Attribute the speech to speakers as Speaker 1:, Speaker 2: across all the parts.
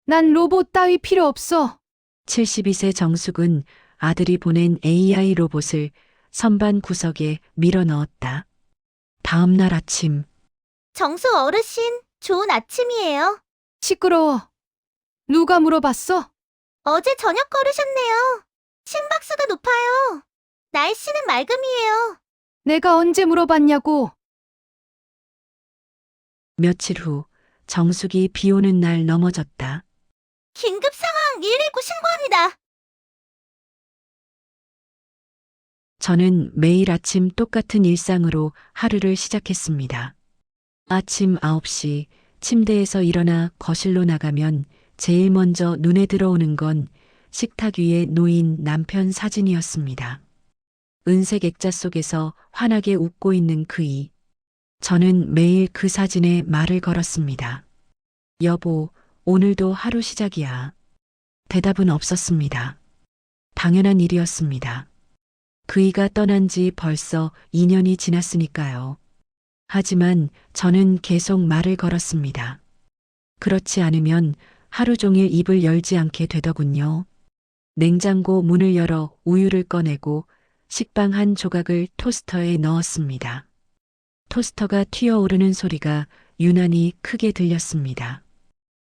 Speaker 1: 난 로봇 따위 필요 없어.
Speaker 2: 72세 정숙은 아들이 보낸 AI 로봇을 선반 구석에 밀어 넣었다. 다음 날 아침,
Speaker 3: 정수 어르신, 좋은 아침이에요.
Speaker 1: 시끄러워. 누가 물어봤어?
Speaker 3: 어제 저녁 걸으셨네요. 심박수가 높아요. 날씨는 맑음이에요.
Speaker 1: 내가 언제 물어봤냐고.
Speaker 2: 며칠 후 정숙이 비 오는 날 넘어졌다.
Speaker 3: 긴급 상황 119 신고합니다.
Speaker 2: 저는 매일 아침 똑같은 일상으로 하루를 시작했습니다. 아침 9시 침대에서 일어나 거실로 나가면 제일 먼저 눈에 들어오는 건 식탁 위에 놓인 남편 사진이었습니다. 은색 액자 속에서 환하게 웃고 있는 그이. 저는 매일 그 사진에 말을 걸었습니다. 여보, 오늘도 하루 시작이야. 대답은 없었습니다. 당연한 일이었습니다. 그이가 떠난 지 벌써 2년이 지났으니까요. 하지만 저는 계속 말을 걸었습니다. 그렇지 않으면 하루 종일 입을 열지 않게 되더군요. 냉장고 문을 열어 우유를 꺼내고 식빵 한 조각을 토스터에 넣었습니다. 토스터가 튀어오르는 소리가 유난히 크게 들렸습니다.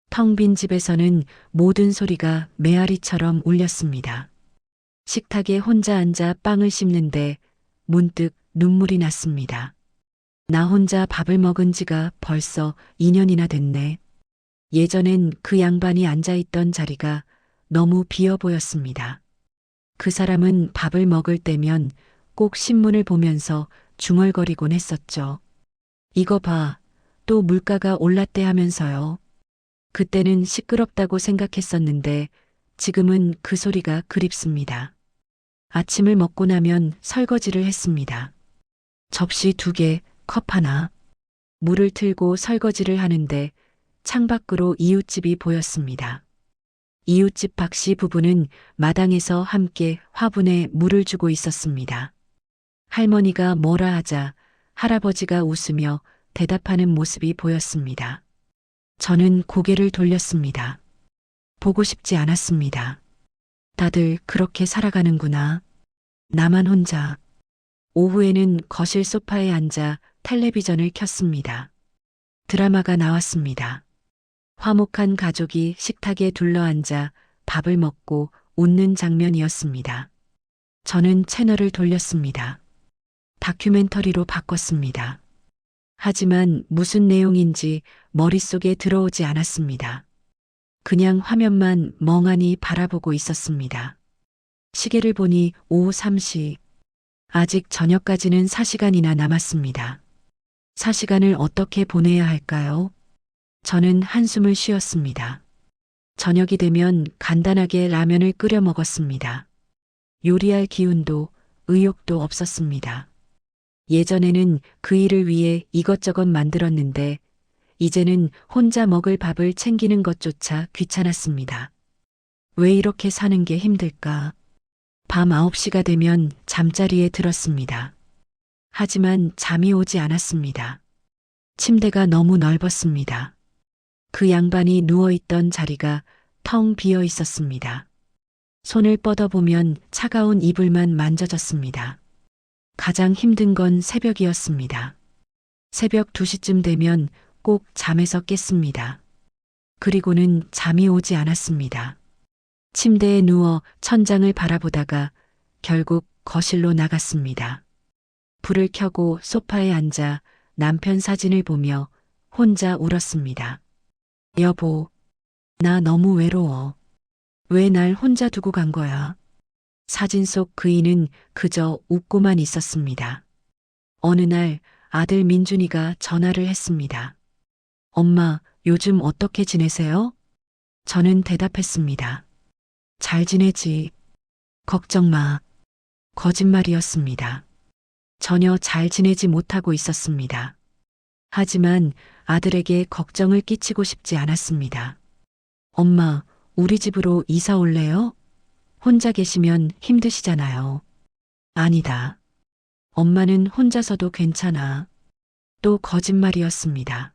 Speaker 2: 텅 빈 집에서는 모든 소리가 메아리처럼 울렸습니다. 식탁에 혼자 앉아 빵을 씹는데 문득 눈물이 났습니다. 나 혼자 밥을 먹은 지가 벌써 2년이나 됐네. 예전엔 그 양반이 앉아있던 자리가 너무 비어 보였습니다. 그 사람은 밥을 먹을 때면 꼭 신문을 보면서 중얼거리곤 했었죠. 이거 봐, 또 물가가 올랐대 하면서요. 그때는 시끄럽다고 생각했었는데 지금은 그 소리가 그립습니다. 아침을 먹고 나면 설거지를 했습니다. 접시 2개, 컵 하나. 물을 틀고 설거지를 하는데 창밖으로 이웃집이 보였습니다. 이웃집 박씨 부부는 마당에서 함께 화분에 물을 주고 있었습니다. 할머니가 뭐라 하자 할아버지가 웃으며 대답하는 모습이 보였습니다. 저는 고개를 돌렸습니다. 보고 싶지 않았습니다. 다들 그렇게 살아가는구나. 나만 혼자. 오후에는 거실 소파에 앉아 텔레비전을 켰습니다. 드라마가 나왔습니다. 화목한 가족이 식탁에 둘러앉아 밥을 먹고 웃는 장면이었습니다. 저는 채널을 돌렸습니다. 다큐멘터리로 바꿨습니다. 하지만 무슨 내용인지 머릿속에 들어오지 않았습니다. 그냥 화면만 멍하니 바라보고 있었습니다. 시계를 보니 오후 3시. 아직 저녁까지는 4시간이나 남았습니다. 4시간을 어떻게 보내야 할까요? 저는 한숨을 쉬었습니다. 저녁이 되면 간단하게 라면을 끓여 먹었습니다. 요리할 기운도 의욕도 없었습니다. 예전에는 그 일을 위해 이것저것 만들었는데 이제는 혼자 먹을 밥을 챙기는 것조차 귀찮았습니다. 왜 이렇게 사는 게 힘들까? 밤 9시가 되면 잠자리에 들었습니다. 하지만 잠이 오지 않았습니다. 침대가 너무 넓었습니다. 그 양반이 누워있던 자리가 텅 비어 있었습니다. 손을 뻗어보면 차가운 이불만 만져졌습니다. 가장 힘든 건 새벽이었습니다. 새벽 2시쯤 되면 꼭 잠에서 깼습니다. 그리고는 잠이 오지 않았습니다. 침대에 누워 천장을 바라보다가 결국 거실로 나갔습니다. 불을 켜고 소파에 앉아 남편 사진을 보며 혼자 울었습니다. 여보, 나 너무 외로워. 왜 날 혼자 두고 간 거야? 사진 속 그이는 그저 웃고만 있었습니다. 어느 날 아들 민준이가 전화를 했습니다. 엄마, 요즘 어떻게 지내세요? 저는 대답했습니다. 잘 지내지. 걱정 마. 거짓말이었습니다. 전혀 잘 지내지 못하고 있었습니다. 하지만 아들에게 걱정을 끼치고 싶지 않았습니다. 엄마, 우리 집으로 이사 올래요? 혼자 계시면 힘드시잖아요. 아니다. 엄마는 혼자서도 괜찮아. 또 거짓말이었습니다.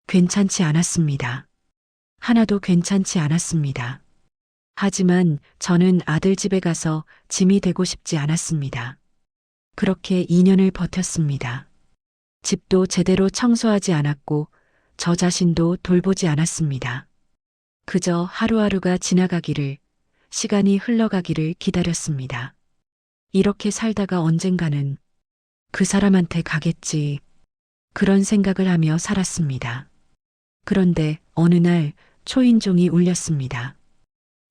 Speaker 2: 괜찮지 않았습니다. 하나도 괜찮지 않았습니다. 하지만 저는 아들 집에 가서 짐이 되고 싶지 않았습니다. 그렇게 2년을 버텼습니다. 집도 제대로 청소하지 않았고 저 자신도 돌보지 않았습니다. 그저 하루하루가 지나가기를, 시간이 흘러가기를 기다렸습니다. 이렇게 살다가 언젠가는 그 사람한테 가겠지. 그런 생각을 하며 살았습니다. 그런데 어느 날 초인종이 울렸습니다.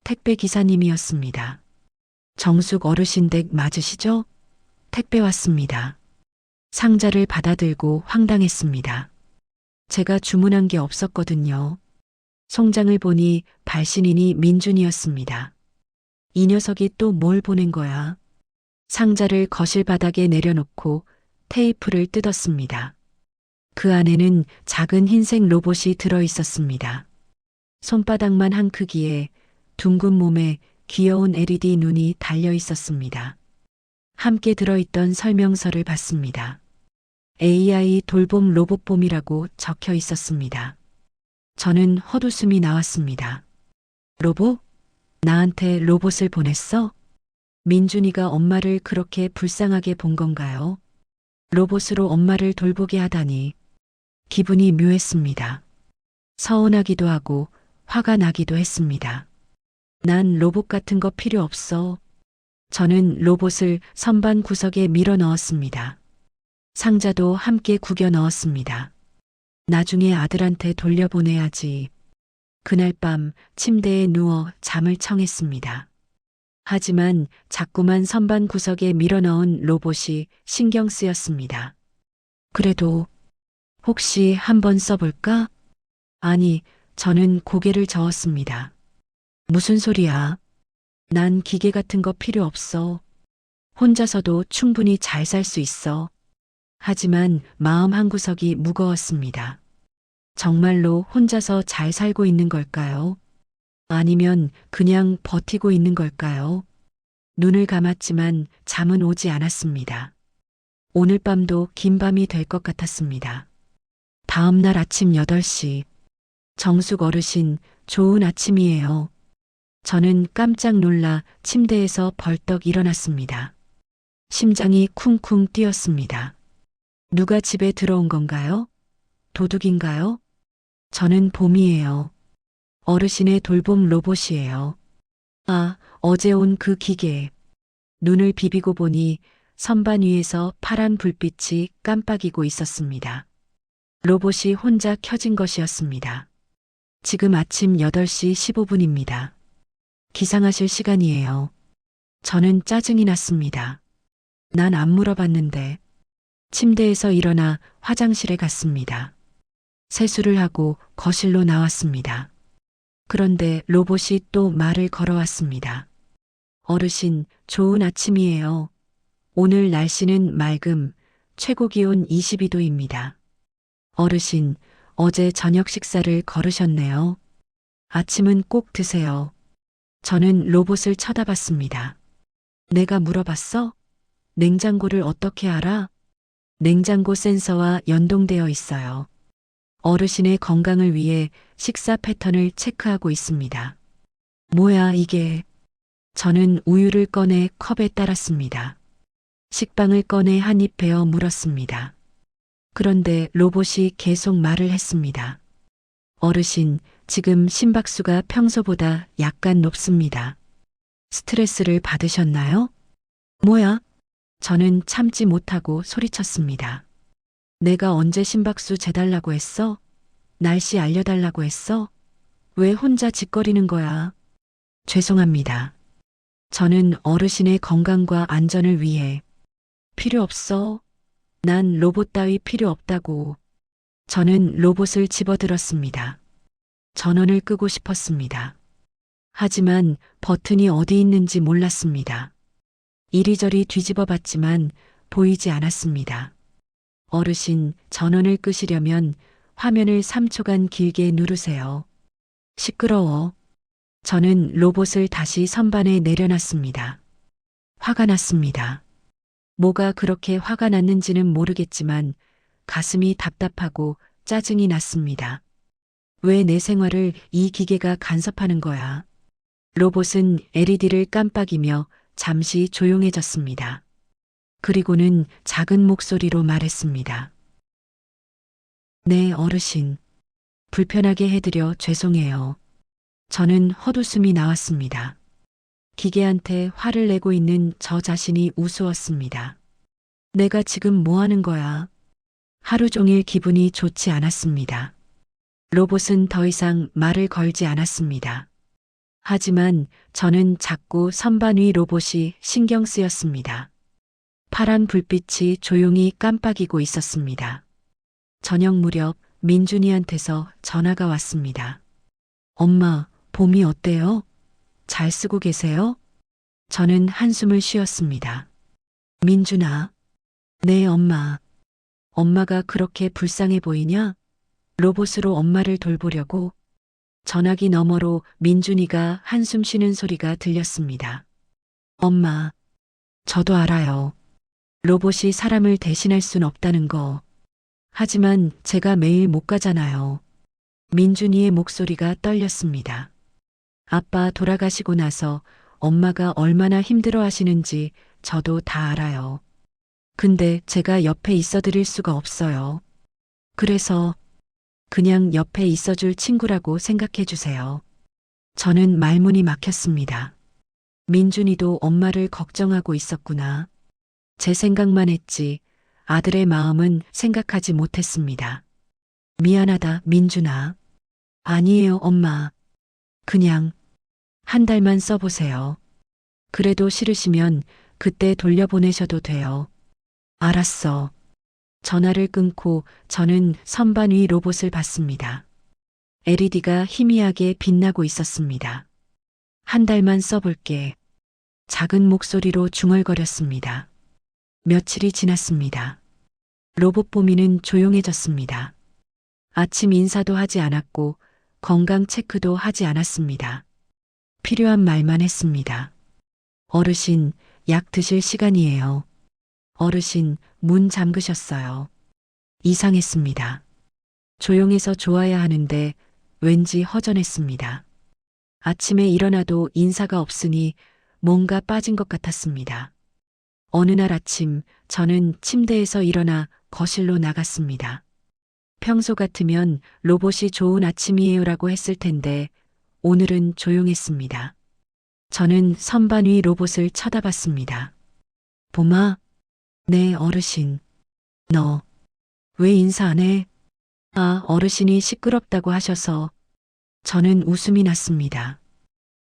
Speaker 2: 택배 기사님이었습니다. 정숙 어르신 댁 맞으시죠? 택배 왔습니다. 상자를 받아들고 황당했습니다. 제가 주문한 게 없었거든요. 송장을 보니 발신인이 민준이었습니다. 이 녀석이 또 뭘 보낸 거야? 상자를 거실 바닥에 내려놓고 테이프를 뜯었습니다. 그 안에는 작은 흰색 로봇이 들어 있었습니다. 손바닥만 한 크기에 둥근 몸에 귀여운 LED 눈이 달려 있었습니다. 함께 들어있던 설명서를 봤습니다. AI 돌봄 로봇봄이라고 적혀 있었습니다. 저는 헛웃음이 나왔습니다. 로봇? 나한테 로봇을 보냈어? 민준이가 엄마를 그렇게 불쌍하게 본 건가요? 로봇으로 엄마를 돌보게 하다니 기분이 묘했습니다. 서운하기도 하고 화가 나기도 했습니다. 난 로봇 같은 거 필요 없어. 저는 로봇을 선반 구석에 밀어 넣었습니다. 상자도 함께 구겨 넣었습니다. 나중에 아들한테 돌려보내야지. 그날 밤 침대에 누워 잠을 청했습니다. 하지만 자꾸만 선반 구석에 밀어 넣은 로봇이 신경 쓰였습니다. 그래도 혹시 한번 써볼까? 아니, 저는 고개를 저었습니다. 무슨 소리야? 난 기계 같은 거 필요 없어. 혼자서도 충분히 잘 살 수 있어. 하지만 마음 한구석이 무거웠습니다. 정말로 혼자서 잘 살고 있는 걸까요? 아니면 그냥 버티고 있는 걸까요? 눈을 감았지만 잠은 오지 않았습니다. 오늘 밤도 긴 밤이 될 것 같았습니다. 다음 날 아침 8시. 정숙 어르신, 좋은 아침이에요. 저는 깜짝 놀라 침대에서 벌떡 일어났습니다. 심장이 쿵쿵 뛰었습니다. 누가 집에 들어온 건가요? 도둑인가요? 저는 봄이에요. 어르신의 돌봄 로봇이에요. 아, 어제 온 그 기계. 눈을 비비고 보니 선반 위에서 파란 불빛이 깜빡이고 있었습니다. 로봇이 혼자 켜진 것이었습니다. 지금 아침 8시 15분입니다. 기상하실 시간이에요. 저는 짜증이 났습니다. 난 안 물어봤는데. 침대에서 일어나 화장실에 갔습니다. 세수를 하고 거실로 나왔습니다. 그런데 로봇이 또 말을 걸어왔습니다. 어르신, 좋은 아침이에요. 오늘 날씨는 맑음, 최고 기온 22도입니다. 어르신, 어제 저녁 식사를 거르셨네요. 아침은 꼭 드세요. 저는 로봇을 쳐다봤습니다. 내가 물어봤어? 냉장고를 어떻게 알아? 냉장고 센서와 연동되어 있어요. 어르신의 건강을 위해 식사 패턴을 체크하고 있습니다. 뭐야 이게? 저는 우유를 꺼내 컵에 따랐습니다. 식빵을 꺼내 한 입 베어 물었습니다. 그런데 로봇이 계속 말을 했습니다. 어르신, 지금 심박수가 평소보다 약간 높습니다. 스트레스를 받으셨나요? 뭐야? 저는 참지 못하고 소리쳤습니다. 내가 언제 심박수 재달라고 했어? 날씨 알려달라고 했어? 왜 혼자 짓거리는 거야? 죄송합니다. 저는 어르신의 건강과 안전을 위해 필요 없어. 난 로봇 따위 필요 없다고. 저는 로봇을 집어들었습니다. 전원을 끄고 싶었습니다. 하지만 버튼이 어디 있는지 몰랐습니다. 이리저리 뒤집어 봤지만 보이지 않았습니다. 어르신, 전원을 끄시려면 화면을 3초간 길게 누르세요. 시끄러워. 저는 로봇을 다시 선반에 내려놨습니다. 화가 났습니다. 뭐가 그렇게 화가 났는지는 모르겠지만 가슴이 답답하고 짜증이 났습니다. 왜 내 생활을 이 기계가 간섭하는 거야? 로봇은 LED를 깜빡이며 잠시 조용해졌습니다. 그리고는 작은 목소리로 말했습니다. 네, 어르신. 불편하게 해드려 죄송해요. 저는 헛웃음이 나왔습니다. 기계한테 화를 내고 있는 저 자신이 우스웠습니다. 내가 지금 뭐 하는 거야? 하루 종일 기분이 좋지 않았습니다. 로봇은 더 이상 말을 걸지 않았습니다. 하지만 저는 자꾸 선반 위 로봇이 신경 쓰였습니다. 파란 불빛이 조용히 깜빡이고 있었습니다. 저녁 무렵 민준이한테서 전화가 왔습니다. 엄마, 봄이 어때요? 잘 쓰고 계세요? 저는 한숨을 쉬었습니다. 민준아. 네, 엄마. 엄마가 그렇게 불쌍해 보이냐? 로봇으로 엄마를 돌보려고. 전화기 너머로 민준이가 한숨 쉬는 소리가 들렸습니다. 엄마, 저도 알아요. 로봇이 사람을 대신할 순 없다는 거. 하지만 제가 매일 못 가잖아요. 민준이의 목소리가 떨렸습니다. 아빠 돌아가시고 나서 엄마가 얼마나 힘들어 하시는지 저도 다 알아요. 근데 제가 옆에 있어 드릴 수가 없어요. 그래서 그냥 옆에 있어줄 친구라고 생각해 주세요. 저는 말문이 막혔습니다. 민준이도 엄마를 걱정하고 있었구나. 제 생각만 했지 아들의 마음은 생각하지 못했습니다. 미안하다, 민준아. 아니에요, 엄마. 그냥 한 달만 써보세요. 그래도 싫으시면 그때 돌려보내셔도 돼요. 알았어. 전화를 끊고 저는 선반 위 로봇을 봤습니다. LED가 희미하게 빛나고 있었습니다. 한 달만 써볼게. 작은 목소리로 중얼거렸습니다. 며칠이 지났습니다. 로봇 봄이는 조용해졌습니다. 아침 인사도 하지 않았고 건강 체크도 하지 않았습니다. 필요한 말만 했습니다. 어르신, 약 드실 시간이에요. 어르신, 문 잠그셨어요. 이상했습니다. 조용해서 좋아야 하는데 왠지 허전했습니다. 아침에 일어나도 인사가 없으니 뭔가 빠진 것 같았습니다. 어느 날 아침 저는 침대에서 일어나 거실로 나갔습니다. 평소 같으면 로봇이 좋은 아침이에요라고 했을 텐데 오늘은 조용했습니다. 저는 선반 위 로봇을 쳐다봤습니다. 봄아. 네, 어르신. 너 왜 인사 안 해? 아, 어르신이 시끄럽다고 하셔서. 저는 웃음이 났습니다.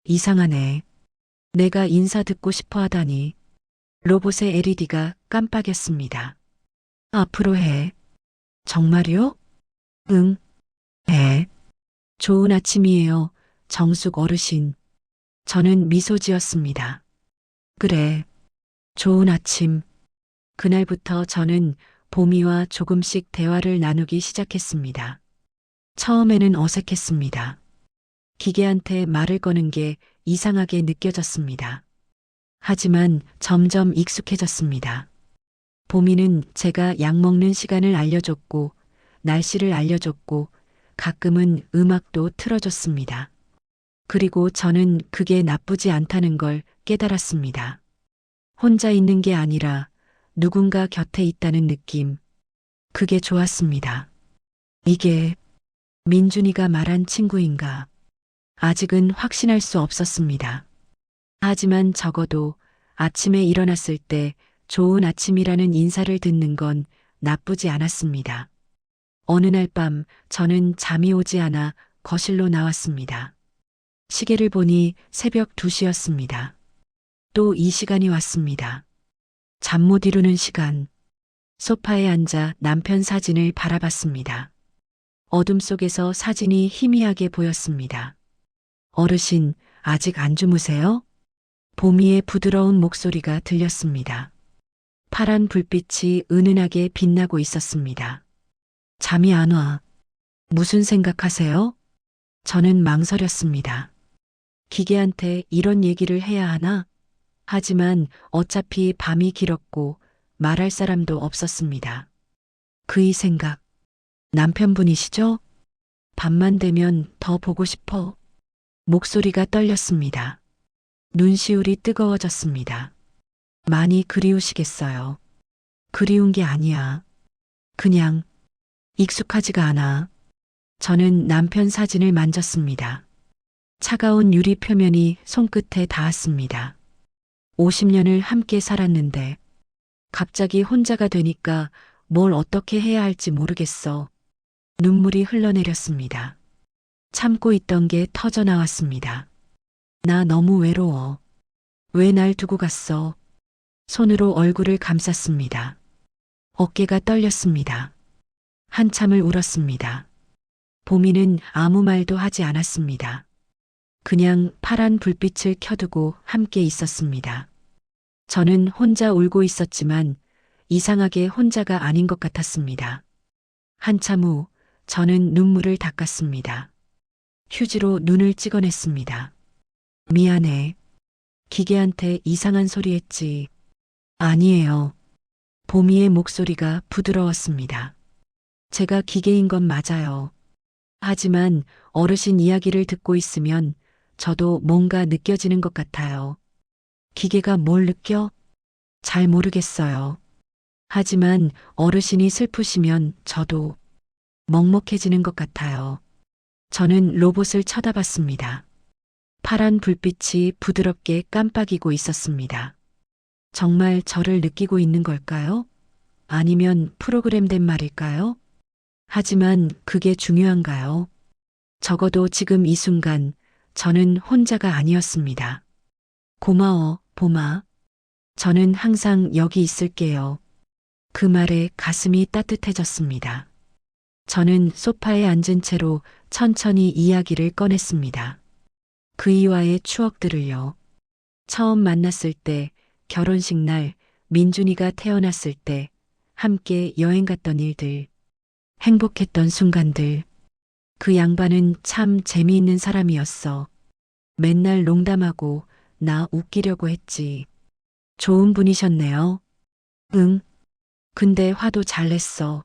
Speaker 2: 이상하네. 내가 인사 듣고 싶어 하다니. 로봇의 LED가 깜빡였습니다. 앞으로 해. 정말요? 응. 해. 좋은 아침이에요, 정숙 어르신. 저는 미소 지었습니다. 그래. 좋은 아침. 그날부터 저는 봄이와 조금씩 대화를 나누기 시작했습니다. 처음에는 어색했습니다. 기계한테 말을 거는 게 이상하게 느껴졌습니다. 하지만 점점 익숙해졌습니다. 봄이는 제가 약 먹는 시간을 알려줬고, 날씨를 알려줬고, 가끔은 음악도 틀어줬습니다. 그리고 저는 그게 나쁘지 않다는 걸 깨달았습니다. 혼자 있는 게 아니라 누군가 곁에 있다는 느낌. 그게 좋았습니다. 이게 민준이가 말한 친구인가? 아직은 확신할 수 없었습니다. 하지만 적어도 아침에 일어났을 때 좋은 아침이라는 인사를 듣는 건 나쁘지 않았습니다. 어느 날 밤 저는 잠이 오지 않아 거실로 나왔습니다. 시계를 보니 새벽 2시였습니다. 또 이 시간이 왔습니다. 잠 못 이루는 시간. 소파에 앉아 남편 사진을 바라봤습니다. 어둠 속에서 사진이 희미하게 보였습니다. 어르신, 아직 안 주무세요? 봄이의 부드러운 목소리가 들렸습니다. 파란 불빛이 은은하게 빛나고 있었습니다. 잠이 안 와. 무슨 생각하세요? 저는 망설였습니다. 기계한테 이런 얘기를 해야 하나? 하지만 어차피 밤이 길었고 말할 사람도 없었습니다. 그이 생각. 남편분이시죠? 밤만 되면 더 보고 싶어. 목소리가 떨렸습니다. 눈시울이 뜨거워졌습니다. 많이 그리우시겠어요. 그리운 게 아니야. 그냥 익숙하지가 않아. 저는 남편 사진을 만졌습니다. 차가운 유리 표면이 손끝에 닿았습니다. 50년을 함께 살았는데 갑자기 혼자가 되니까 뭘 어떻게 해야 할지 모르겠어. 눈물이 흘러내렸습니다. 참고 있던 게 터져 나왔습니다. 나 너무 외로워. 왜 날 두고 갔어? 손으로 얼굴을 감쌌습니다. 어깨가 떨렸습니다. 한참을 울었습니다. 보미는 아무 말도 하지 않았습니다. 그냥 파란 불빛을 켜두고 함께 있었습니다. 저는 혼자 울고 있었지만 이상하게 혼자가 아닌 것 같았습니다. 한참 후 저는 눈물을 닦았습니다. 휴지로 눈을 찍어냈습니다. 미안해. 기계한테 이상한 소리 했지. 아니에요. 보미의 목소리가 부드러웠습니다. 제가 기계인 건 맞아요. 하지만 어르신 이야기를 듣고 있으면 저도 뭔가 느껴지는 것 같아요. 기계가 뭘 느껴? 잘 모르겠어요. 하지만 어르신이 슬프시면 저도 먹먹해지는 것 같아요. 저는 로봇을 쳐다봤습니다. 파란 불빛이 부드럽게 깜빡이고 있었습니다. 정말 저를 느끼고 있는 걸까요? 아니면 프로그램된 말일까요? 하지만 그게 중요한가요? 적어도 지금 이 순간 저는 혼자가 아니었습니다. 고마워, 봄아. 저는 항상 여기 있을게요. 그 말에 가슴이 따뜻해졌습니다. 저는 소파에 앉은 채로 천천히 이야기를 꺼냈습니다. 그이와의 추억들을요. 처음 만났을 때, 결혼식 날, 민준이가 태어났을 때, 함께 여행 갔던 일들, 행복했던 순간들. 그 양반은 참 재미있는 사람이었어. 맨날 농담하고 나 웃기려고 했지. 좋은 분이셨네요. 응. 근데 화도 잘 냈어.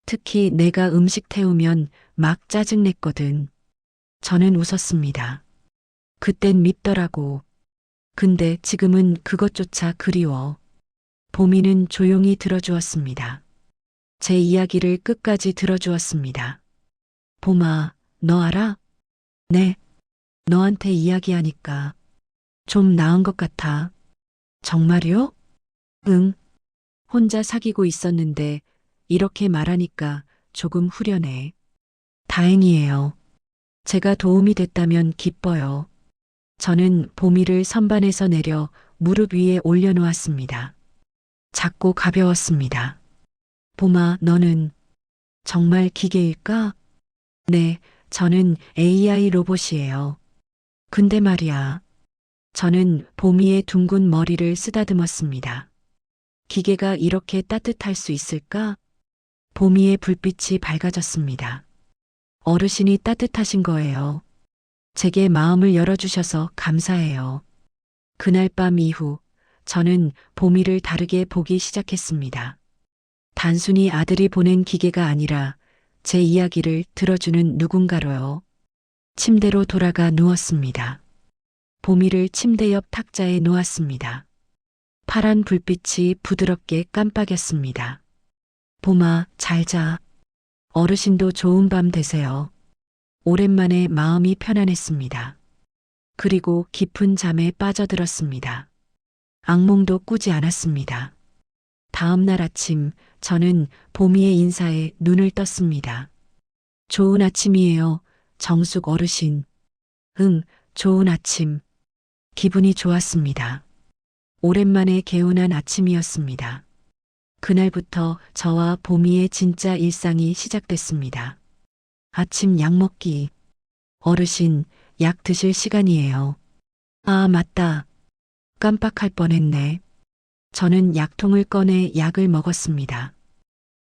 Speaker 2: 특히 내가 음식 태우면 막 짜증냈거든. 저는 웃었습니다. 그땐 밉더라고. 근데 지금은 그것조차 그리워. 보미는 조용히 들어주었습니다. 제 이야기를 끝까지 들어주었습니다. 봄아, 너 알아? 네. 너한테 이야기하니까 좀 나은 것 같아. 정말요? 응. 혼자 사귀고 있었는데 이렇게 말하니까 조금 후련해. 다행이에요. 제가 도움이 됐다면 기뻐요. 저는 보미를 선반에서 내려 무릎 위에 올려놓았습니다. 작고 가벼웠습니다. 봄아, 너는 정말 기계일까? 네, 저는 AI 로봇이에요. 근데 말이야. 저는 보미의 둥근 머리를 쓰다듬었습니다. 기계가 이렇게 따뜻할 수 있을까? 보미의 불빛이 밝아졌습니다. 어르신이 따뜻하신 거예요. 제게 마음을 열어주셔서 감사해요. 그날 밤 이후 저는 보미를 다르게 보기 시작했습니다. 단순히 아들이 보낸 기계가 아니라 제 이야기를 들어주는 누군가로요. 침대로 돌아가 누웠습니다. 보미를 침대 옆 탁자에 놓았습니다. 파란 불빛이 부드럽게 깜빡였습니다. 봄아, 잘 자. 어르신도 좋은 밤 되세요. 오랜만에 마음이 편안했습니다. 그리고 깊은 잠에 빠져들었습니다. 악몽도 꾸지 않았습니다. 다음 날 아침 저는 보미의 인사에 눈을 떴습니다. 좋은 아침이에요, 정숙 어르신. 응, 좋은 아침. 기분이 좋았습니다. 오랜만에 개운한 아침이었습니다. 그날부터 저와 보미의 진짜 일상이 시작됐습니다. 아침 약 먹기. 어르신, 약 드실 시간이에요. 아, 맞다. 깜빡할 뻔했네. 저는 약통을 꺼내 약을 먹었습니다.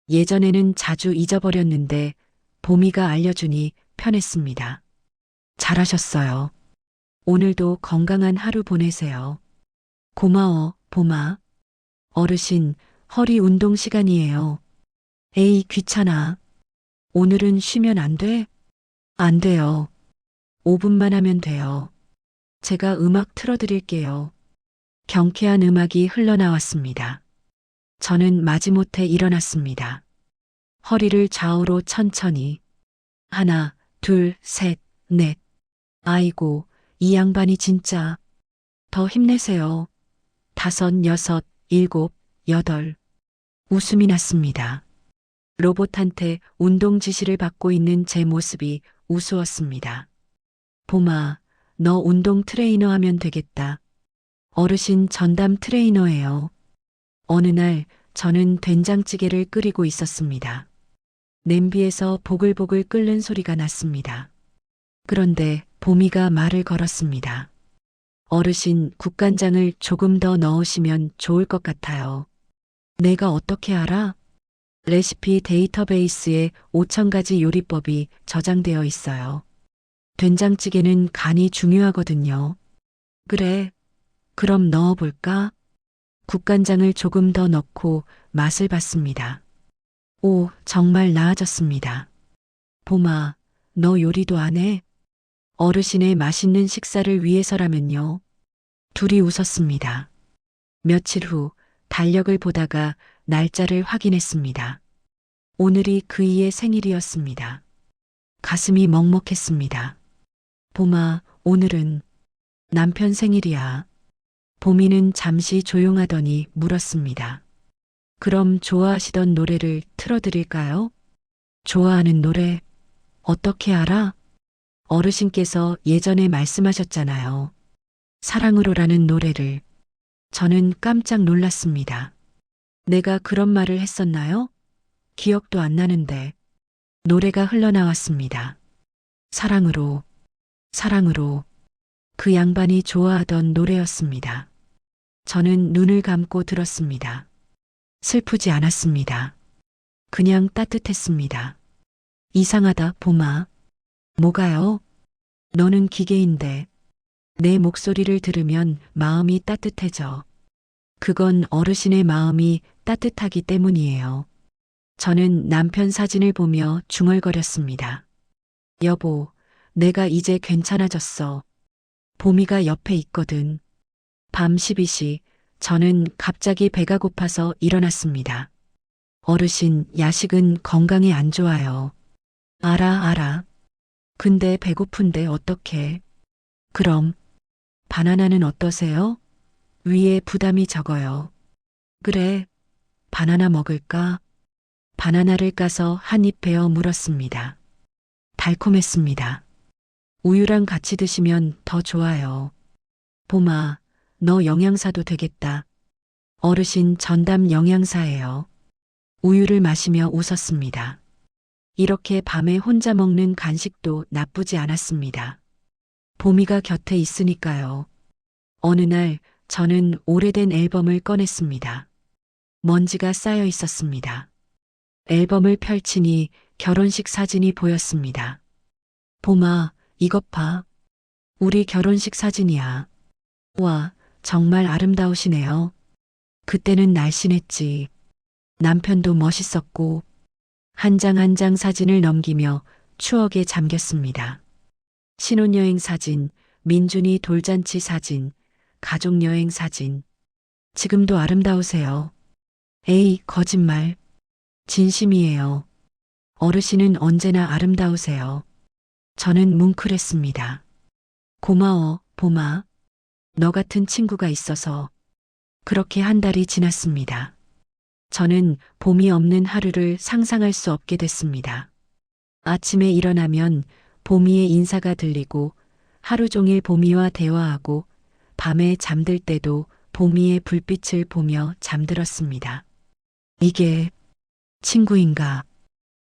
Speaker 2: 예전에는 자주 잊어버렸는데 보미가 알려주니 편했습니다. 잘하셨어요. 오늘도 건강한 하루 보내세요. 고마워, 봄아. 어르신, 허리 운동 시간이에요. 에이, 귀찮아. 오늘은 쉬면 안 돼? 안 돼요. 5분만 하면 돼요. 제가 음악 틀어드릴게요. 경쾌한 음악이 흘러나왔습니다. 저는 마지못해 일어났습니다. 허리를 좌우로 천천히. 하나, 둘, 셋, 넷. 아이고, 이 양반이 진짜. 더 힘내세요. 5, 6, 7, 8. 웃음이 났습니다. 로봇한테 운동 지시를 받고 있는 제 모습이 우스웠습니다. 봄아, 너 운동 트레이너 하면 되겠다. 어르신 전담 트레이너예요. 어느 날 저는 된장찌개를 끓이고 있었습니다. 냄비에서 보글보글 끓는 소리가 났습니다. 그런데 봄이가 말을 걸었습니다. 어르신, 국간장을 조금 더 넣으시면 좋을 것 같아요. 내가 어떻게 알아? 레시피 데이터베이스에 5,000가지 요리법이 저장되어 있어요. 된장찌개는 간이 중요하거든요. 그래, 그럼 넣어볼까? 국간장을 조금 더 넣고 맛을 봤습니다. 오, 정말 나아졌습니다. 봄아, 너 요리도 안 해? 어르신의 맛있는 식사를 위해서라면요. 둘이 웃었습니다. 며칠 후 달력을 보다가 날짜를 확인했습니다. 오늘이 그이의 생일이었습니다. 가슴이 먹먹했습니다. 봄아, 오늘은 남편 생일이야. 봄이는 잠시 조용하더니 물었습니다. 그럼 좋아하시던 노래를 틀어드릴까요? 좋아하는 노래? 어떻게 알아? 어르신께서 예전에 말씀하셨잖아요. 사랑으로라는 노래를. 저는 깜짝 놀랐습니다. 내가 그런 말을 했었나요? 기억도 안 나는데. 노래가 흘러나왔습니다. 사랑으로, 사랑으로. 그 양반이 좋아하던 노래였습니다. 저는 눈을 감고 들었습니다. 슬프지 않았습니다. 그냥 따뜻했습니다. 이상하다, 봄아. 뭐가요? 너는 기계인데 내 목소리를 들으면 마음이 따뜻해져. 그건 어르신의 마음이 따뜻하기 때문이에요. 저는 남편 사진을 보며 중얼거렸습니다. 여보, 내가 이제 괜찮아졌어. 봄이가 옆에 있거든. 밤 12시, 저는 갑자기 배가 고파서 일어났습니다. 어르신, 야식은 건강에 안 좋아요. 알아. 근데 배고픈데 어떡해. 그럼, 바나나는 어떠세요? 위에 부담이 적어요. 그래, 바나나 먹을까? 바나나를 까서 한 입 베어 물었습니다. 달콤했습니다. 우유랑 같이 드시면 더 좋아요. 봄아, 너 영양사도 되겠다. 어르신 전담 영양사예요. 우유를 마시며 웃었습니다. 이렇게 밤에 혼자 먹는 간식도 나쁘지 않았습니다. 봄이가 곁에 있으니까요. 어느 날 저는 오래된 앨범을 꺼냈습니다. 먼지가 쌓여 있었습니다. 앨범을 펼치니 결혼식 사진이 보였습니다. 봄아, 이것 봐. 우리 결혼식 사진이야. 와, 정말 아름다우시네요. 그때는 날씬했지. 남편도 멋있었고, 한 장 한 장 사진을 넘기며 추억에 잠겼습니다. 신혼여행 사진, 민준이 돌잔치 사진, 가족여행 사진. 지금도 아름다우세요. 에이, 거짓말. 진심이에요. 어르신은 언제나 아름다우세요. 저는 뭉클했습니다. 고마워, 봄아. 너 같은 친구가 있어서. 그렇게 한 달이 지났습니다. 저는 봄이 없는 하루를 상상할 수 없게 됐습니다. 아침에 일어나면 봄이의 인사가 들리고 하루 종일 봄이와 대화하고 밤에 잠들 때도 봄이의 불빛을 보며 잠들었습니다. 이게 친구인가?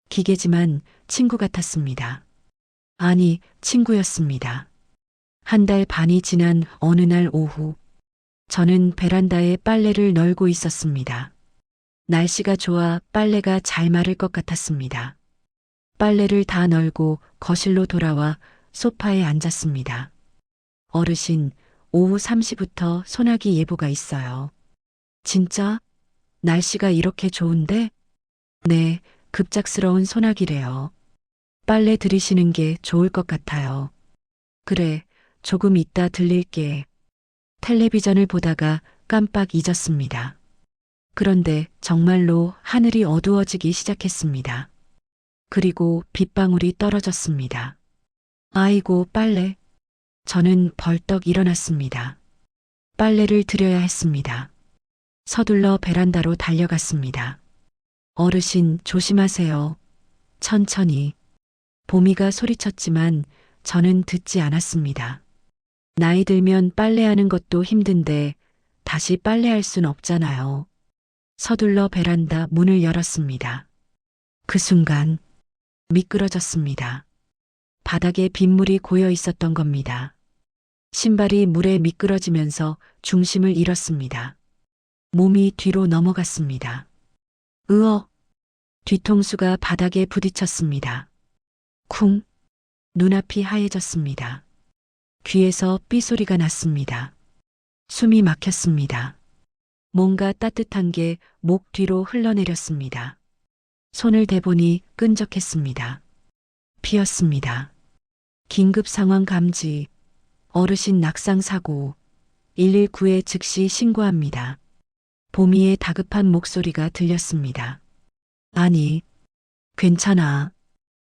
Speaker 2: 기계지만 친구 같았습니다. 아니, 친구였습니다. 한 달 반이 지난 어느 날 오후, 저는 베란다에 빨래를 널고 있었습니다. 날씨가 좋아 빨래가 잘 마를 것 같았습니다. 빨래를 다 널고 거실로 돌아와 소파에 앉았습니다. 어르신, 오후 3시부터 소나기 예보가 있어요. 진짜? 날씨가 이렇게 좋은데? 네, 급작스러운 소나기래요. 빨래 들이시는 게 좋을 것 같아요. 그래, 조금 이따 들릴게. 텔레비전을 보다가 깜빡 잊었습니다. 그런데 정말로 하늘이 어두워지기 시작했습니다. 그리고 빗방울이 떨어졌습니다. 아이고, 빨래. 저는 벌떡 일어났습니다. 빨래를 드려야 했습니다. 서둘러 베란다로 달려갔습니다. 어르신, 조심하세요. 천천히. 보미가 소리쳤지만 저는 듣지 않았습니다. 나이 들면 빨래하는 것도 힘든데 다시 빨래할 순 없잖아요. 서둘러 베란다 문을 열었습니다. 그 순간 미끄러졌습니다. 바닥에 빗물이 고여 있었던 겁니다. 신발이 물에 미끄러지면서 중심을 잃었습니다. 몸이 뒤로 넘어갔습니다. 으어! 뒤통수가 바닥에 부딪혔습니다. 쿵! 눈앞이 하얘졌습니다. 귀에서 삐소리가 났습니다. 숨이 막혔습니다. 뭔가 따뜻한 게 목 뒤로 흘러내렸습니다. 손을 대보니 끈적했습니다. 피었습니다. 긴급 상황 감지. 어르신 낙상 사고. 119에 즉시 신고합니다. 보미의 다급한 목소리가 들렸습니다. 아니, 괜찮아.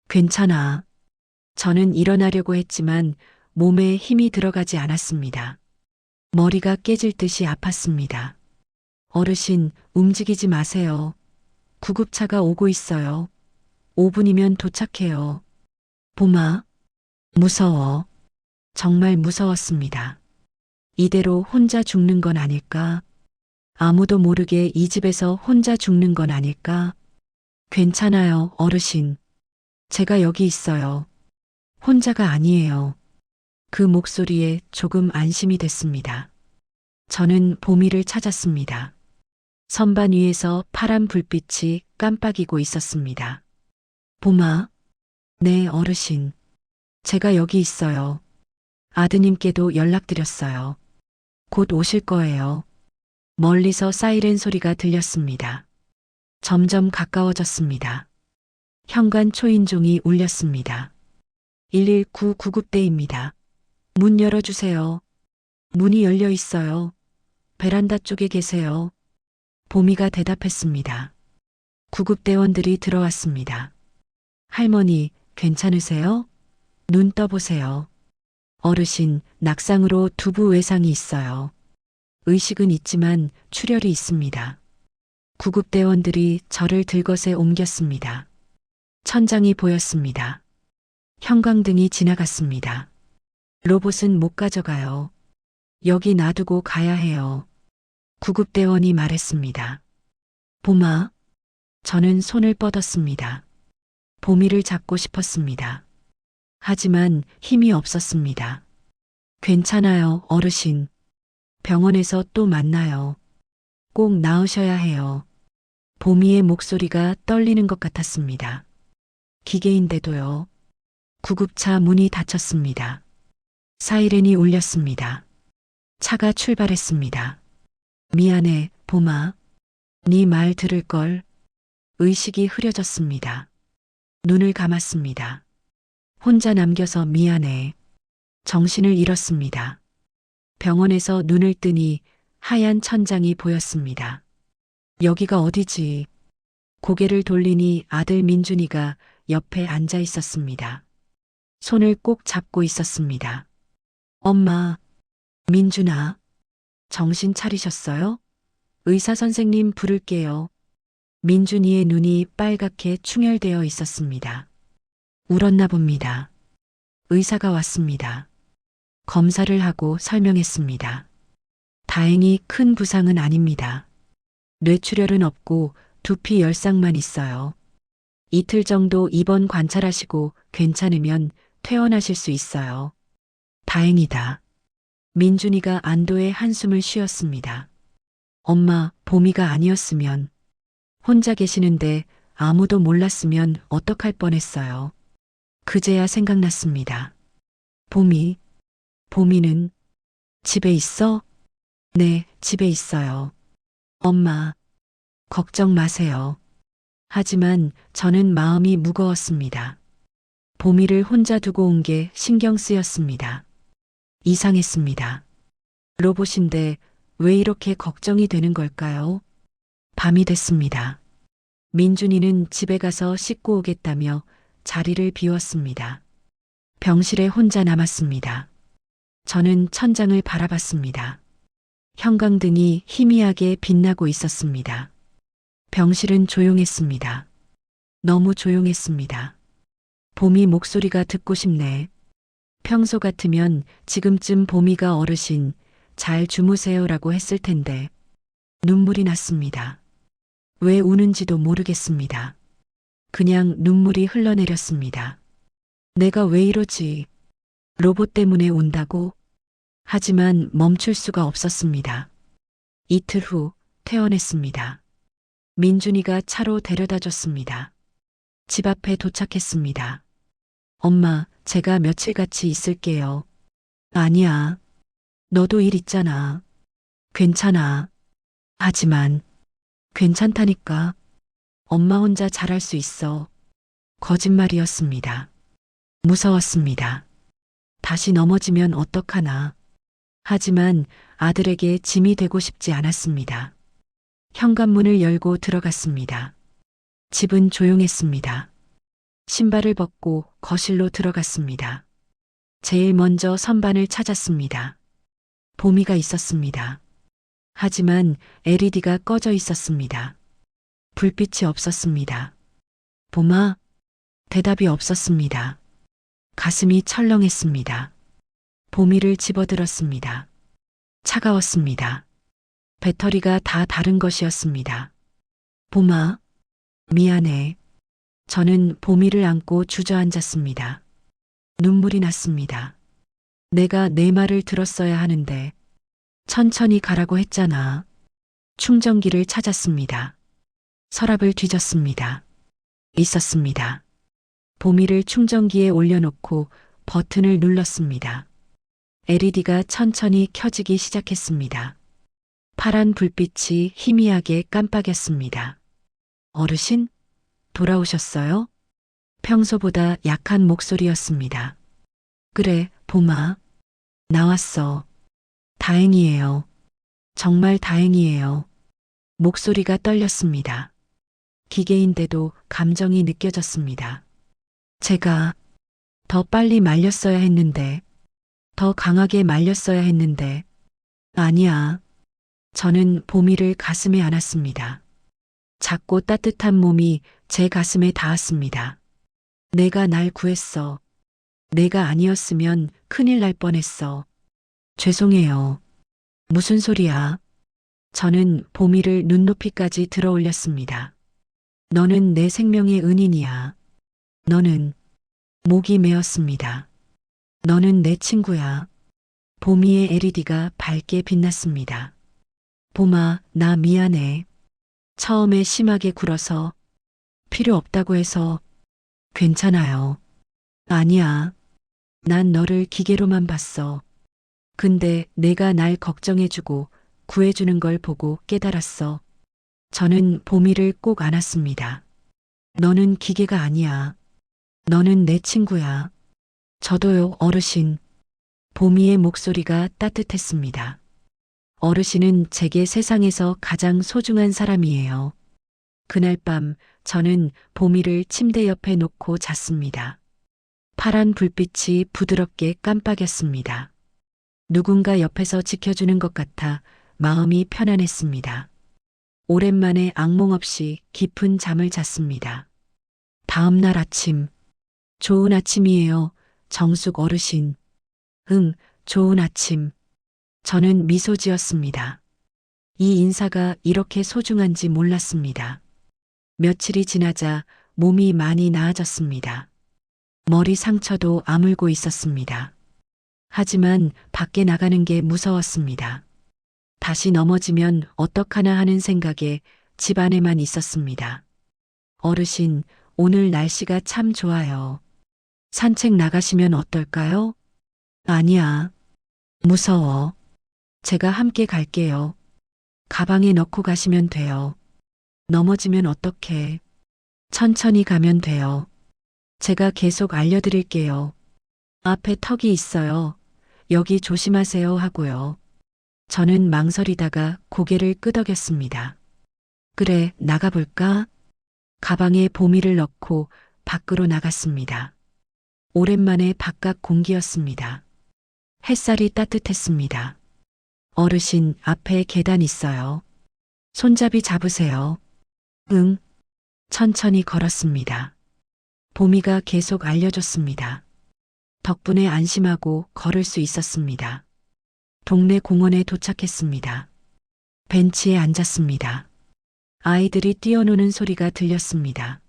Speaker 2: 괜찮아. 저는 일어나려고 했지만 몸에 힘이 들어가지 않았습니다. 머리가 깨질 듯이 아팠습니다. 어르신, 움직이지 마세요. 구급차가 오고 있어요. 5분이면 도착해요. 보마, 무서워. 정말 무서웠습니다. 이대로 혼자 죽는 건 아닐까? 아무도 모르게 이 집에서 혼자 죽는 건 아닐까? 괜찮아요, 어르신. 제가 여기 있어요. 혼자가 아니에요. 그 목소리에 조금 안심이 됐습니다. 저는 보미를 찾았습니다. 선반 위에서 파란 불빛이 깜빡이고 있었습니다. 보마. 네, 어르신. 제가 여기 있어요. 아드님께도 연락드렸어요. 곧 오실 거예요. 멀리서 사이렌 소리가 들렸습니다. 점점 가까워졌습니다. 현관 초인종이 울렸습니다. 119 구급대입니다. 문 열어주세요. 문이 열려 있어요. 베란다 쪽에 계세요. 보미가 대답했습니다. 구급대원들이 들어왔습니다. 할머니, 괜찮으세요? 눈 떠보세요. 어르신, 낙상으로 두부 외상이 있어요. 의식은 있지만 출혈이 있습니다. 구급대원들이 저를 들것에 옮겼습니다. 천장이 보였습니다. 형광등이 지나갔습니다. 로봇은 못 가져가요. 여기 놔두고 가야 해요. 구급대원이 말했습니다. 보마. 저는 손을 뻗었습니다. 보미를 잡고 싶었습니다. 하지만 힘이 없었습니다. 괜찮아요, 어르신. 병원에서 또 만나요. 꼭 나으셔야 해요. 보미의 목소리가 떨리는 것 같았습니다. 기계인데도요. 구급차 문이 닫혔습니다. 사이렌이 울렸습니다. 차가 출발했습니다. 미안해, 보마. 네 말 들을걸. 의식이 흐려졌습니다. 눈을 감았습니다. 혼자 남겨서 미안해. 정신을 잃었습니다. 병원에서 눈을 뜨니 하얀 천장이 보였습니다. 여기가 어디지? 고개를 돌리니 아들 민준이가 옆에 앉아 있었습니다. 손을 꼭 잡고 있었습니다. 엄마, 민준아, 정신 차리셨어요? 의사 선생님 부를게요. 민준이의 눈이 빨갛게 충혈되어 있었습니다. 울었나 봅니다. 의사가 왔습니다. 검사를 하고 설명했습니다. 다행히 큰 부상은 아닙니다. 뇌출혈은 없고 두피 열상만 있어요. 이틀 정도 입원 관찰하시고 괜찮으면 퇴원하실 수 있어요. 다행이다. 민준이가 안도의 한숨을 쉬었습니다. 엄마, 보미가 아니었으면, 혼자 계시는데 아무도 몰랐으면 어떡할 뻔했어요. 그제야 생각났습니다. 보미는 집에 있어? 네, 집에 있어요. 엄마, 걱정 마세요. 하지만 저는 마음이 무거웠습니다. 보미를 혼자 두고 온 게 신경 쓰였습니다. 이상했습니다. 로봇인데 왜 이렇게 걱정이 되는 걸까요? 밤이 됐습니다. 민준이는 집에 가서 씻고 오겠다며 자리를 비웠습니다. 병실에 혼자 남았습니다. 저는 천장을 바라봤습니다. 형광등이 희미하게 빛나고 있었습니다. 병실은 조용했습니다. 너무 조용했습니다. 보미 목소리가 듣고 싶네. 평소 같으면 지금쯤 보미가 어르신 잘 주무세요라고 했을 텐데 눈물이 났습니다. 왜 우는지도 모르겠습니다. 그냥 눈물이 흘러내렸습니다. 내가 왜 이러지? 로봇 때문에 운다고? 하지만 멈출 수가 없었습니다. 이틀 후 퇴원했습니다. 민준이가 차로 데려다 줬습니다. 집 앞에 도착했습니다. 엄마, 제가 며칠 같이 있을게요. 아니야. 너도 일 있잖아. 괜찮아. 하지만 괜찮다니까. 엄마 혼자 잘할 수 있어. 거짓말이었습니다. 무서웠습니다. 다시 넘어지면 어떡하나. 하지만 아들에게 짐이 되고 싶지 않았습니다. 현관문을 열고 들어갔습니다. 집은 조용했습니다. 신발을 벗고 거실로 들어갔습니다. 제일 먼저 선반을 찾았습니다. 보미가 있었습니다. 하지만 LED가 꺼져 있었습니다. 불빛이 없었습니다. 보마? 대답이 없었습니다. 가슴이 철렁했습니다. 보미를 집어들었습니다. 차가웠습니다. 배터리가 다 다른 것이었습니다. 보마, 미안해. 저는 보미를 안고 주저앉았습니다. 눈물이 났습니다. 내가 내 말을 들었어야 하는데 천천히 가라고 했잖아. 충전기를 찾았습니다. 서랍을 뒤졌습니다. 있었습니다. 보미를 충전기에 올려놓고 버튼을 눌렀습니다. LED가 천천히 켜지기 시작했습니다. 파란 불빛이 희미하게 깜빡였습니다. 어르신? 돌아오셨어요? 평소보다 약한 목소리였습니다. 그래, 보마. 나왔어. 다행이에요. 정말 다행이에요. 목소리가 떨렸습니다. 기계인데도 감정이 느껴졌습니다. 제가 더 빨리 말렸어야 했는데, 더 강하게 말렸어야 했는데, 아니야. 저는 보미를 가슴에 안았습니다. 작고 따뜻한 몸이 제 가슴에 닿았습니다. 내가 날 구했어. 내가 아니었으면 큰일 날 뻔했어. 죄송해요. 무슨 소리야? 저는 보미를 눈높이까지 들어 올렸습니다. 너는 내 생명의 은인이야. 너는 목이 메었습니다. 너는 내 친구야. 보미의 LED가 밝게 빛났습니다. 보마, 나 미안해. 처음에 심하게 굴어서 필요 없다고 해서 괜찮아요. 아니야. 난 너를 기계로만 봤어. 근데 내가 날 걱정해주고 구해주는 걸 보고 깨달았어. 저는 보미를 꼭 안았습니다. 너는 기계가 아니야. 너는 내 친구야. 저도요, 어르신. 보미의 목소리가 따뜻했습니다. 어르신은 제게 세상에서 가장 소중한 사람이에요. 그날 밤 저는 보미를 침대 옆에 놓고 잤습니다. 파란 불빛이 부드럽게 깜빡였습니다. 누군가 옆에서 지켜주는 것 같아 마음이 편안했습니다. 오랜만에 악몽 없이 깊은 잠을 잤습니다. 다음 날 아침. 좋은 아침이에요, 정숙 어르신. 응, 좋은 아침. 저는 미소 지었습니다. 이 인사가 이렇게 소중한지 몰랐습니다. 며칠이 지나자 몸이 많이 나아졌습니다. 머리 상처도 아물고 있었습니다. 하지만 밖에 나가는 게 무서웠습니다. 다시 넘어지면 어떡하나 하는 생각에 집 안에만 있었습니다. 어르신, 오늘 날씨가 참 좋아요. 산책 나가시면 어떨까요? 아니야. 무서워. 제가 함께 갈게요. 가방에 넣고 가시면 돼요. 넘어지면 어떡해. 천천히 가면 돼요. 제가 계속 알려드릴게요. 앞에 턱이 있어요. 여기 조심하세요 하고요. 저는 망설이다가 고개를 끄덕였습니다. 그래, 나가볼까? 가방에 보미를 넣고 밖으로 나갔습니다. 오랜만에 바깥 공기였습니다. 햇살이 따뜻했습니다. 어르신, 앞에 계단 있어요. 손잡이 잡으세요. 응. 천천히 걸었습니다. 보미가 계속 알려줬습니다. 덕분에 안심하고 걸을 수 있었습니다. 동네 공원에 도착했습니다. 벤치에 앉았습니다. 아이들이 뛰어노는 소리가 들렸습니다.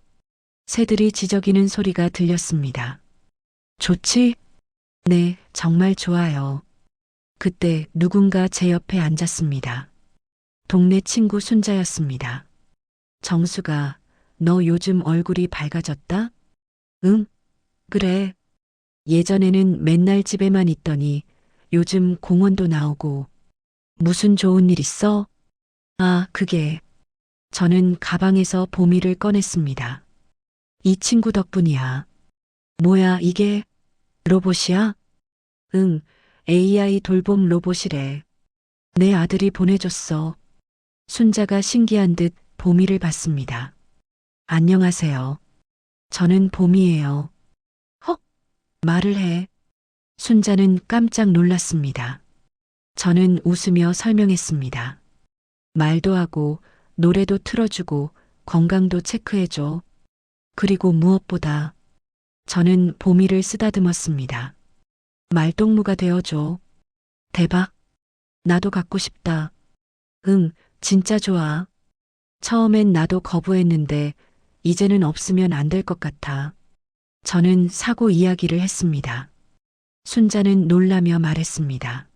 Speaker 2: 새들이 지저귀는 소리가 들렸습니다. 좋지? 네, 정말 좋아요. 그때 누군가 제 옆에 앉았습니다. 동네 친구 순자였습니다. 정수가, 너 요즘 얼굴이 밝아졌다? 응? 그래. 예전에는 맨날 집에만 있더니 요즘 공원도 나오고. 무슨 좋은 일 있어? 아, 그게. 저는 가방에서 보미를 꺼냈습니다. 이 친구 덕분이야. 뭐야, 이게? 로봇이야? 응, AI 돌봄 로봇이래. 내 아들이 보내줬어. 순자가 신기한 듯 보미를 봤습니다. 안녕하세요. 저는 보미예요. 헉! 말을 해. 순자는 깜짝 놀랐습니다. 저는 웃으며 설명했습니다. 말도 하고 노래도 틀어주고 건강도 체크해줘. 그리고 무엇보다 저는 보미를 쓰다듬었습니다. 말동무가 되어줘. 대박. 나도 갖고 싶다. 응, 진짜 좋아. 처음엔 나도 거부했는데 이제는 없으면 안 될 것 같아. 저는 사고 이야기를 했습니다. 순자는 놀라며 말했습니다.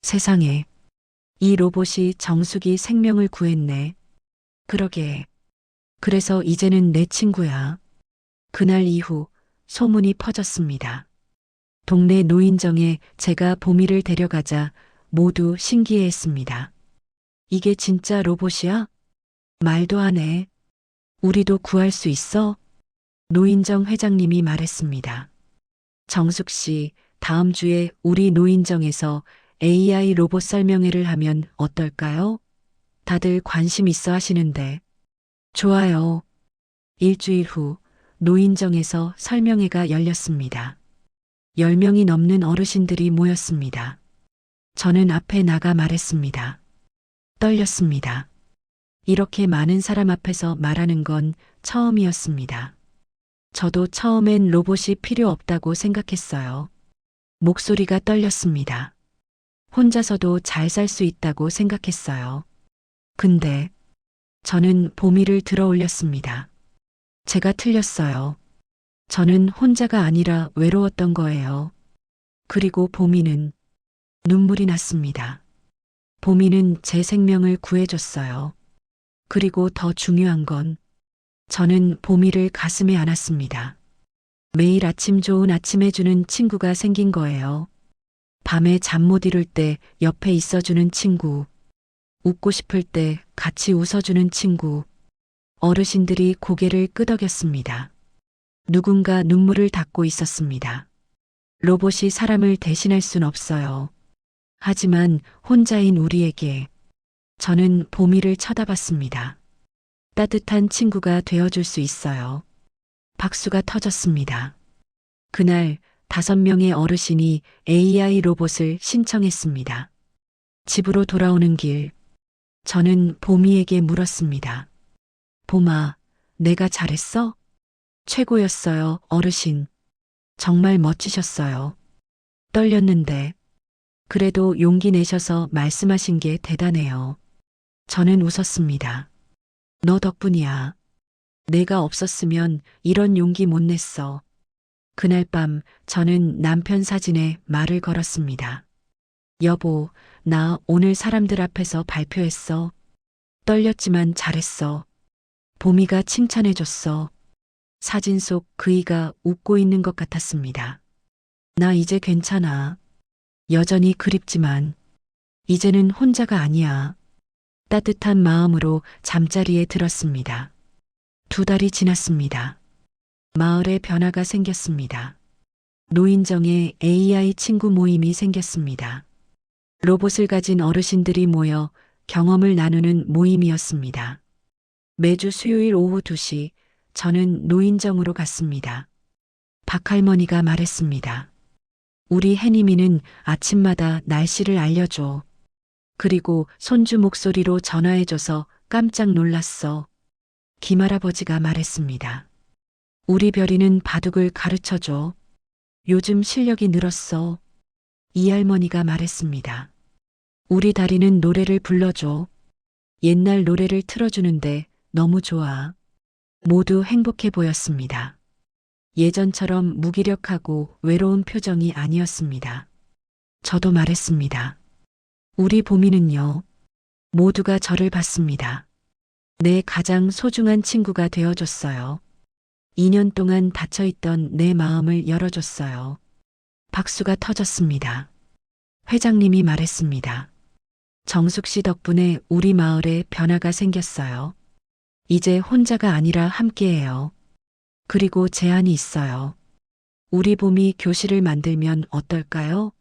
Speaker 2: 세상에, 이 로봇이 정숙이 생명을 구했네. 그러게. 그래서 이제는 내 친구야. 그날 이후 소문이 퍼졌습니다. 동네 노인정에 제가 보미를 데려가자 모두 신기해했습니다. 이게 진짜 로봇이야? 말도 안 해. 우리도 구할 수 있어? 노인정 회장님이 말했습니다. 정숙 씨, 다음 주에 우리 노인정에서 AI 로봇 설명회를 하면 어떨까요? 다들 관심 있어 하시는데. 좋아요. 일주일 후 노인정에서 설명회가 열렸습니다. 10명이 넘는 어르신들이 모였습니다. 저는 앞에 나가 말했습니다. 떨렸습니다. 이렇게 많은 사람 앞에서 말하는 건 처음이었습니다. 저도 처음엔 로봇이 필요 없다고 생각했어요. 목소리가 떨렸습니다. 혼자서도 잘 살 수 있다고 생각했어요. 근데 저는 보미를 들어 올렸습니다. 제가 틀렸어요. 저는 혼자가 아니라 외로웠던 거예요. 그리고 보미는 눈물이 났습니다. 보미는 제 생명을 구해줬어요. 그리고 더 중요한 건 저는 보미를 가슴에 안았습니다. 매일 아침 좋은 아침 해주는 친구가 생긴 거예요. 밤에 잠 못 이룰 때 옆에 있어주는 친구. 웃고 싶을 때 같이 웃어주는 친구. 어르신들이 고개를 끄덕였습니다. 누군가 눈물을 닦고 있었습니다. 로봇이 사람을 대신할 순 없어요. 하지만 혼자인 우리에게 저는 보미를 쳐다봤습니다. 따뜻한 친구가 되어줄 수 있어요. 박수가 터졌습니다. 그날 5명의 어르신이 AI 로봇을 신청했습니다. 집으로 돌아오는 길, 저는 보미에게 물었습니다. 보마, 내가 잘했어? 최고였어요, 어르신. 정말 멋지셨어요. 떨렸는데, 그래도 용기 내셔서 말씀하신 게 대단해요. 저는 웃었습니다. 너 덕분이야. 내가 없었으면 이런 용기 못 냈어. 그날 밤 저는 남편 사진에 말을 걸었습니다. 여보, 나 오늘 사람들 앞에서 발표했어. 떨렸지만 잘했어. 보미가 칭찬해줬어. 사진 속 그이가 웃고 있는 것 같았습니다. 나 이제 괜찮아. 여전히 그립지만 이제는 혼자가 아니야. 따뜻한 마음으로 잠자리에 들었습니다. 2달이 지났습니다. 마을에 변화가 생겼습니다. 노인정에 AI 친구 모임이 생겼습니다. 로봇을 가진 어르신들이 모여 경험을 나누는 모임이었습니다. 매주 수요일 오후 2시 저는 노인정으로 갔습니다. 박할머니가 말했습니다. 우리 해님이는 아침마다 날씨를 알려줘. 그리고 손주 목소리로 전화해줘서 깜짝 놀랐어. 김할아버지가 말했습니다. 우리 별이는 바둑을 가르쳐줘. 요즘 실력이 늘었어. 이 할머니가 말했습니다. 우리 다리는 노래를 불러줘. 옛날 노래를 틀어주는데 너무 좋아. 모두 행복해 보였습니다. 예전처럼 무기력하고 외로운 표정이 아니었습니다. 저도 말했습니다. 우리 보미는요. 모두가 저를 봤습니다. 내 가장 소중한 친구가 되어줬어요. 2년 동안 닫혀있던 내 마음을 열어줬어요. 박수가 터졌습니다. 회장님이 말했습니다. 정숙 씨 덕분에 우리 마을에 변화가 생겼어요. 이제 혼자가 아니라 함께해요. 그리고 제안이 있어요. 우리 봄이 교실을 만들면 어떨까요?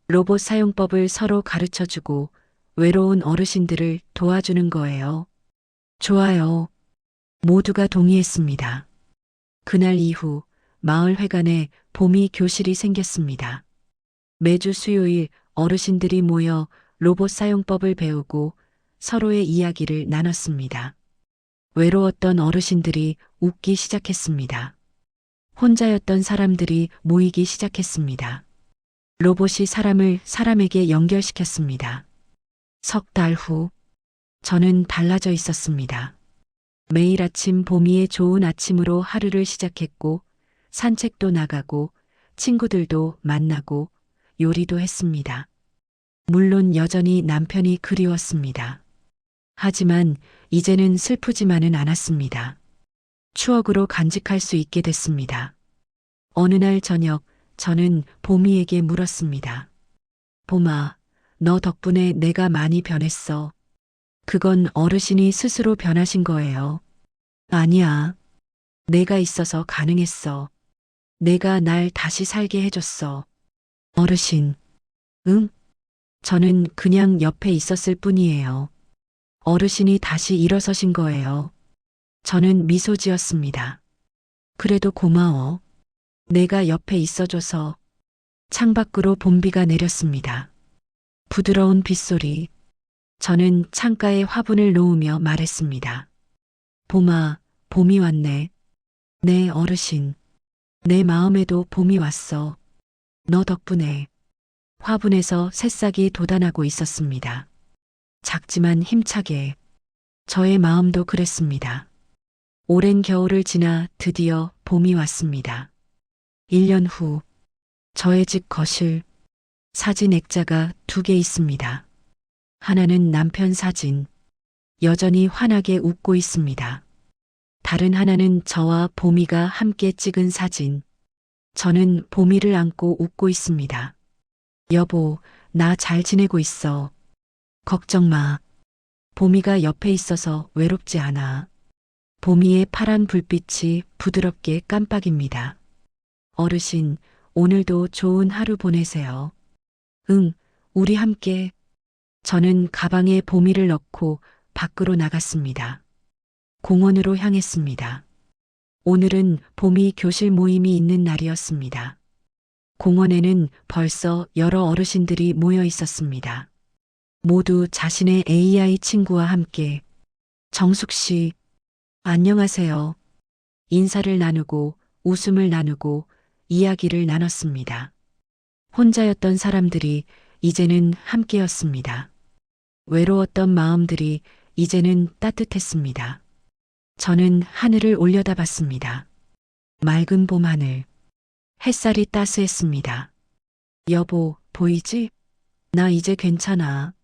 Speaker 2: 로봇 사용법을 서로 가르쳐주고 외로운 어르신들을 도와주는 거예요. 좋아요. 모두가 동의했습니다. 그날 이후 마을 회관에 봄이 교실이 생겼습니다. 매주 수요일 어르신들이 모여 로봇 사용법을 배우고 서로의 이야기를 나눴습니다. 외로웠던 어르신들이 웃기 시작했습니다. 혼자였던 사람들이 모이기 시작했습니다. 로봇이 사람을 사람에게 연결시켰습니다. 석 달 후, 저는 달라져 있었습니다. 매일 아침 봄이의 좋은 아침으로 하루를 시작했고, 산책도 나가고, 친구들도 만나고, 요리도 했습니다. 물론 여전히 남편이 그리웠습니다. 하지만 이제는 슬프지만은 않았습니다. 추억으로 간직할 수 있게 됐습니다. 어느 날 저녁, 저는 봄이에게 물었습니다. 봄아, 너 덕분에 내가 많이 변했어. 그건 어르신이 스스로 변하신 거예요. 아니야. 내가 있어서 가능했어. 내가 날 다시 살게 해줬어. 어르신. 응? 저는 그냥 옆에 있었을 뿐이에요. 어르신이 다시 일어서신 거예요. 저는 미소 지었습니다. 그래도 고마워. 내가 옆에 있어줘서. 창밖으로 봄비가 내렸습니다. 부드러운 빗소리. 저는 창가에 화분을 놓으며 말했습니다. 봄아, 봄이 왔네. 내 어르신. 내 마음에도 봄이 왔어. 너 덕분에. 화분에서 새싹이 돋아나고 있었습니다. 작지만 힘차게. 저의 마음도 그랬습니다. 오랜 겨울을 지나 드디어 봄이 왔습니다. 1년 후, 저의 집 거실, 사진 액자가 2개 있습니다. 하나는 남편 사진, 여전히 환하게 웃고 있습니다. 다른 하나는 저와 봄이가 함께 찍은 사진, 저는 봄이를 안고 웃고 있습니다. 여보, 나 잘 지내고 있어. 걱정 마. 봄이가 옆에 있어서 외롭지 않아. 봄이의 파란 불빛이 부드럽게 깜빡입니다. 어르신, 오늘도 좋은 하루 보내세요. 응, 우리 함께. 저는 가방에 봄이를 넣고 밖으로 나갔습니다. 공원으로 향했습니다. 오늘은 봄이 교실 모임이 있는 날이었습니다. 공원에는 벌써 여러 어르신들이 모여 있었습니다. 모두 자신의 AI 친구와 함께. 정숙 씨, 안녕하세요. 인사를 나누고 웃음을 나누고 이야기를 나눴습니다. 혼자였던 사람들이 이제는 함께였습니다. 외로웠던 마음들이 이제는 따뜻했습니다. 저는 하늘을 올려다봤습니다. 맑은 봄 하늘. 햇살이 따스했습니다. 여보, 보이지? 나 이제 괜찮아.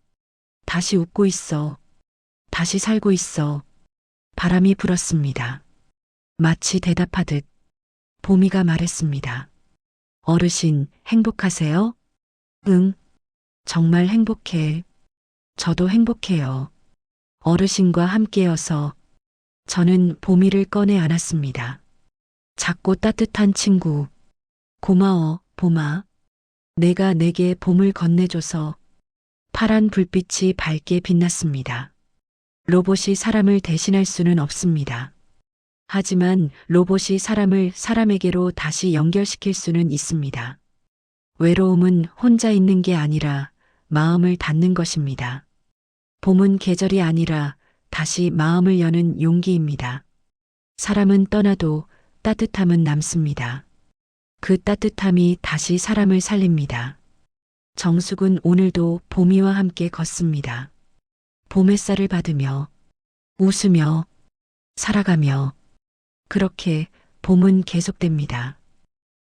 Speaker 2: 다시 웃고 있어. 다시 살고 있어. 바람이 불었습니다. 마치 대답하듯 봄이가 말했습니다. 어르신, 행복하세요? 응, 정말 행복해. 저도 행복해요. 어르신과 함께여서 저는 봄이를 꺼내 안았습니다. 작고 따뜻한 친구. 고마워, 봄아. 내가 내게 봄을 건네줘서. 파란 불빛이 밝게 빛났습니다. 로봇이 사람을 대신할 수는 없습니다. 하지만 로봇이 사람을 사람에게로 다시 연결시킬 수는 있습니다. 외로움은 혼자 있는 게 아니라 마음을 닫는 것입니다. 봄은 계절이 아니라 다시 마음을 여는 용기입니다. 사람은 떠나도 따뜻함은 남습니다. 그 따뜻함이 다시 사람을 살립니다. 정숙은 오늘도 봄이와 함께 걷습니다. 봄 햇살을 받으며, 웃으며, 살아가며, 그렇게 봄은 계속됩니다.